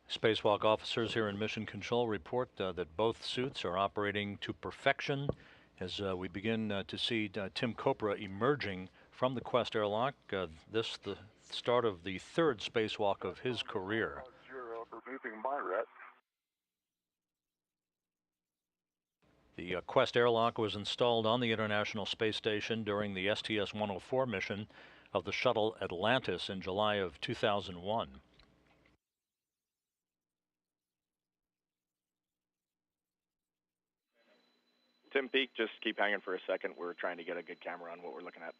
Spacewalk officers here in Mission Control report that both suits are operating to perfection as we begin to see Tim Kopra emerging from the Quest airlock. This the start of the third spacewalk of his career. The Quest airlock was installed on the International Space Station during the STS-104 mission of the shuttle Atlantis in July of 2001. Tim Peake, just keep hanging for a second. We're trying to get a good camera on what we're looking at.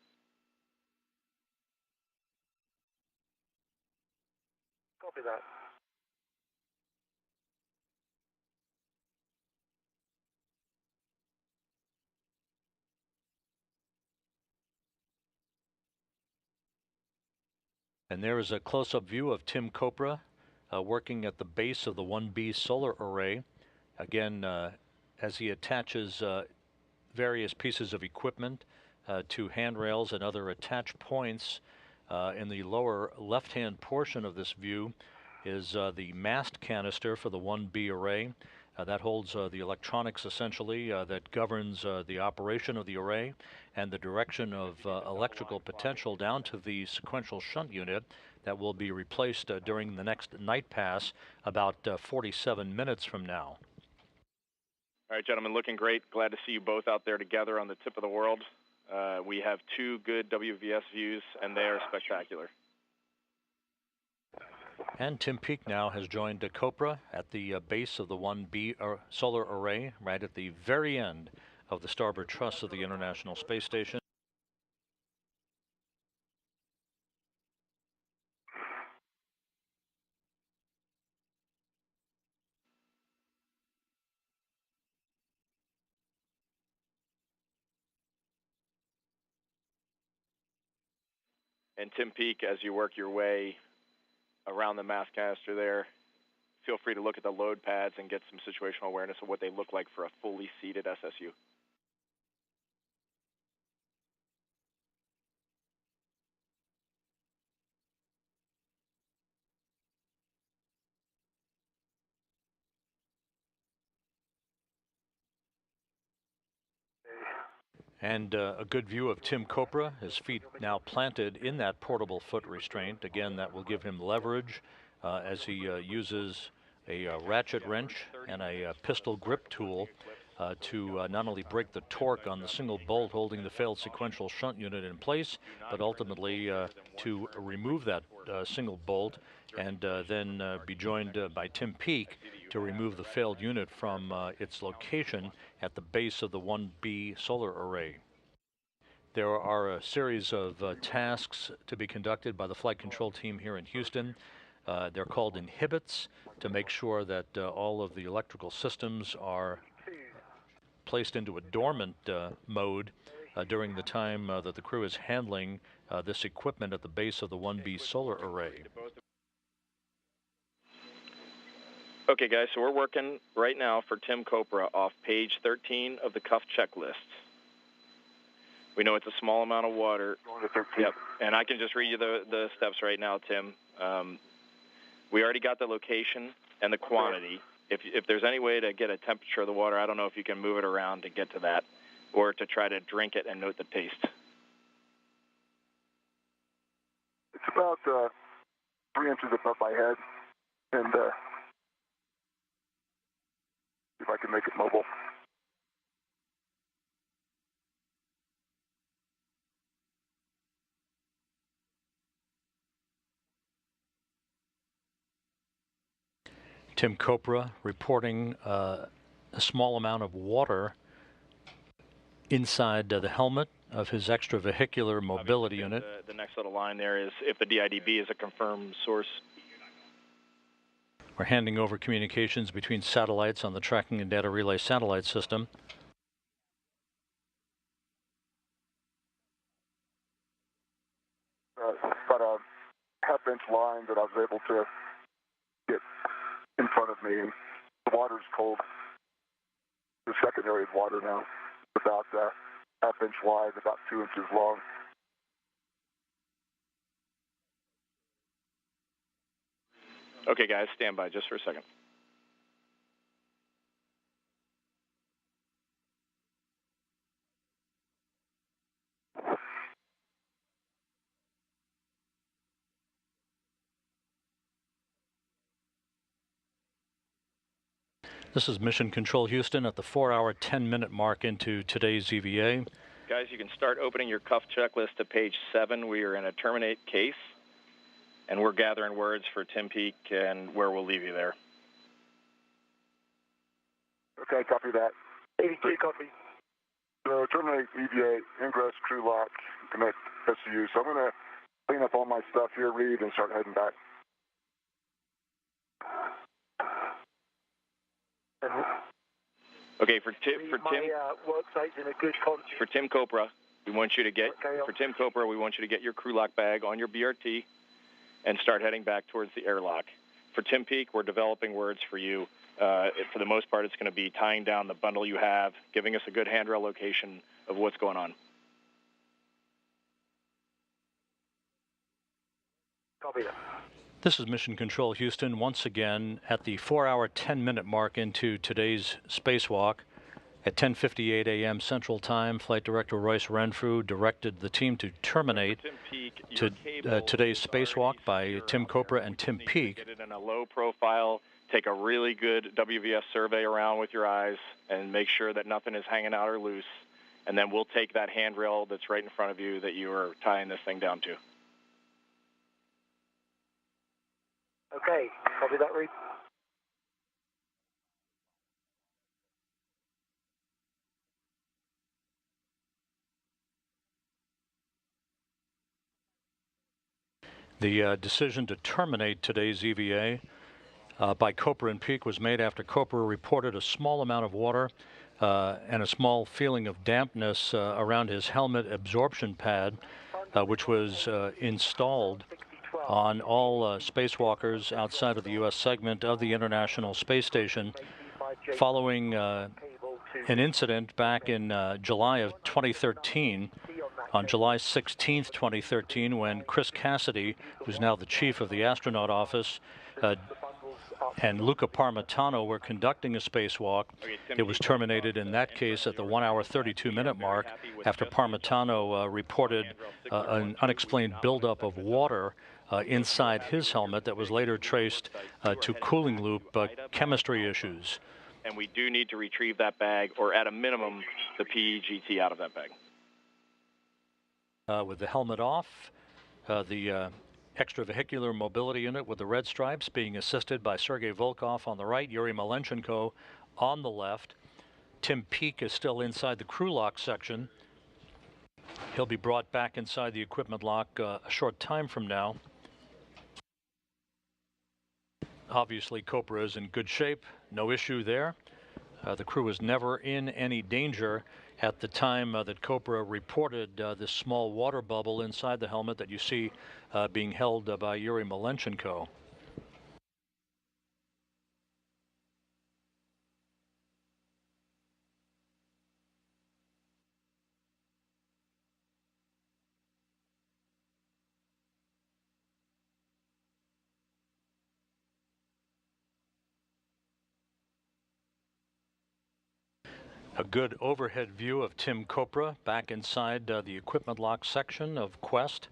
Copy that. And there is a close-up view of Tim Kopra working at the base of the 1B solar array. Again, as he attaches various pieces of equipment to handrails and other attach points. In the lower left-hand portion of this view is the mast canister for the 1B array. That holds the electronics essentially that governs the operation of the array and the direction of electrical potential down to the sequential shunt unit that will be replaced during the next night pass about 47 minutes from now. All right, gentlemen, looking great. Glad to see you both out there together on the tip of the world. We have two good WVS views, and they are spectacular. And Tim Peake now has joined Kopra at the base of the 1B solar array, right at the very end of the starboard truss of the International Space Station. And Tim Peake, as you work your way around the mast canister there, feel free to look at the load pads and get some situational awareness of what they look like for a fully seated SSU. And a good view of Tim Kopra, his feet now planted in that portable foot restraint. Again, that will give him leverage as he uses a ratchet wrench and a pistol grip tool to not only break the torque on the single bolt holding the failed sequential shunt unit in place, but ultimately to remove that single bolt and then be joined by Tim Peake to remove the failed unit from its location at the base of the 1B solar array. There are a series of tasks to be conducted by the flight control team here in Houston. They're called inhibits to make sure that all of the electrical systems are placed into a dormant mode during the time that the crew is handling this equipment at the base of the 1B solar array. Okay, guys, so we're working right now for Tim Kopra off page 13 of the cuff checklist. We know it's a small amount of water. Yep, and I can just read you the steps right now, Tim. We already got the location and the quantity. If there's any way to get a temperature of the water, I don't know if you can move it around to get to that, or to try to drink it and note the taste. It's about 3 inches above my head, and see if I can make it mobile. Tim Kopra reporting a small amount of water inside the helmet of his extravehicular mobility unit. The next little line there is if the DIDB is a confirmed source. We're handing over communications between satellites on the tracking and data relay satellite system. About a half-inch line that I was able to get in front of me. The water's cold. The secondary water now. About a half-inch wide, about 2 inches long. Okay, guys, stand by just for a second. This is Mission Control Houston at the 4-hour, 10-minute mark into today's EVA. Guys, you can start opening your cuff checklist to page 7. We are in a terminate case, and we're gathering words for Tim Peake and where we'll leave you there. Okay, copy that. 82, copy. So terminate EVA, ingress, crew lock, connect SCU. So I'm going to clean up all my stuff here, read, and start heading back. Okay, for Tim Kopra, we want you to get your crew lock bag on your BRT and start heading back towards the airlock. For Tim Peake, we're developing words for you. For the most part, it's going to be tying down the bundle you have, giving us a good handrail location of what's going on. Copy that. This is Mission Control Houston once again at the 4-hour, 10-minute mark into today's spacewalk. At 10:58 a.m. Central Time, Flight Director Royce Renfrew directed the team to terminate today's spacewalk by Tim Kopra and Tim Peake. Get it in a low profile. Take a really good WVS survey around with your eyes and make sure that nothing is hanging out or loose. And then we'll take that handrail that's right in front of you that you are tying this thing down to. Okay, copy that, Reed. The decision to terminate today's EVA by Kopra and Peake was made after Kopra reported a small amount of water and a small feeling of dampness around his helmet absorption pad, which was installed on all spacewalkers outside of the U.S. segment of the International Space Station following an incident back in July of 2013. On July 16th, 2013, when Chris Cassidy, who's now the chief of the astronaut office, and Luca Parmitano were conducting a spacewalk. It was terminated in that case at the 1-hour, 32-minute mark after Parmitano reported an unexplained buildup of water inside his helmet that was later traced to cooling loop chemistry issues. And we do need to retrieve that bag, or at a minimum, the PEGT out of that bag. With the helmet off, the extravehicular mobility unit with the red stripes being assisted by Sergei Volkov on the right, Yuri Malenchenko on the left. Tim Peake is still inside the crew lock section. He'll be brought back inside the equipment lock a short time from now. Obviously, Kopra is in good shape, no issue there. The crew was never in any danger at the time that Kopra reported this small water bubble inside the helmet that you see being held by Yuri Malenchenko. A good overhead view of Tim Kopra back inside the equipment lock section of Quest,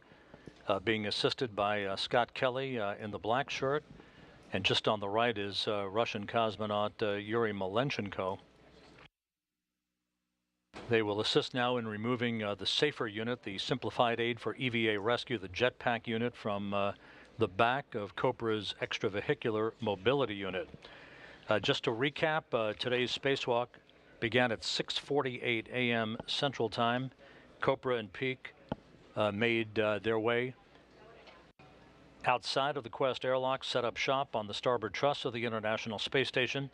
being assisted by Scott Kelly in the black shirt. And just on the right is Russian cosmonaut Yuri Malenchenko. They will assist now in removing the SAFER unit, the simplified aid for EVA rescue, the jetpack unit from the back of Kopra's extravehicular mobility unit. Just to recap, today's spacewalk began at 6:48 a.m. Central Time. Kopra and Peake made their way outside of the Quest airlock, set up shop on the starboard truss of the International Space Station,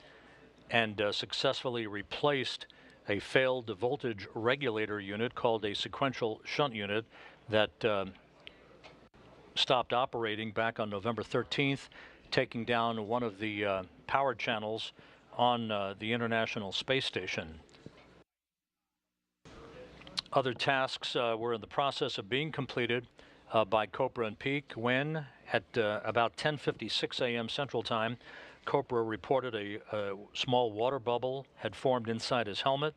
and successfully replaced a failed voltage regulator unit called a Sequential Shunt Unit that stopped operating back on November 13th, taking down one of the power channels on the International Space Station. Other tasks were in the process of being completed. by Kopra and Peake when, at about 10:56 a.m. Central Time, Kopra reported a small water bubble had formed inside his helmet.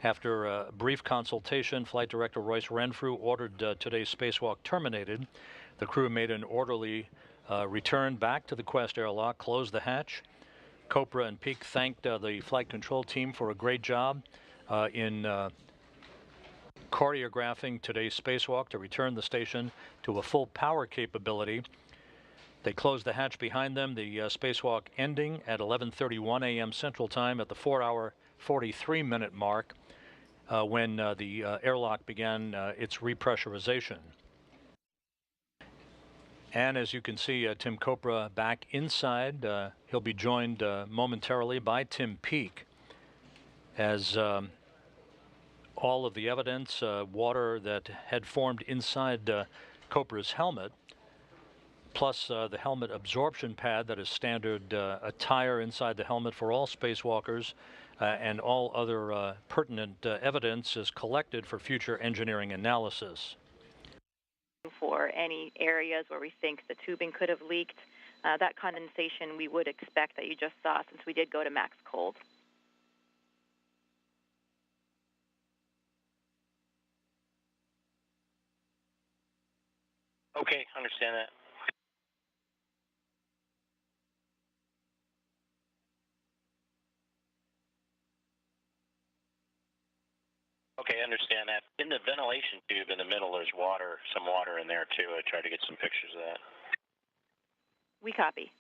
After a brief consultation, Flight Director Royce Renfrew ordered today's spacewalk terminated. The crew made an orderly return back to the Quest airlock, closed the hatch. Kopra and Peake thanked the flight control team for a great job in choreographing today's spacewalk to return the station to a full power capability. They closed the hatch behind them, the spacewalk ending at 11:31 a.m. Central Time at the 4-hour 43-minute mark when the airlock began its repressurization. And as you can see, Tim Kopra back inside. He'll be joined momentarily by Tim Peake as all of the evidence, water that had formed inside Kopra's helmet, plus the helmet absorption pad that is standard attire inside the helmet for all spacewalkers, and all other pertinent evidence is collected for future engineering analysis. For any areas where we think the tubing could have leaked, that condensation we would expect that you just saw since we did go to max cold. Okay, understand that. Okay, understand that. In the ventilation tube in the middle, there's water, some water in there too. I tried to get some pictures of that. We copy.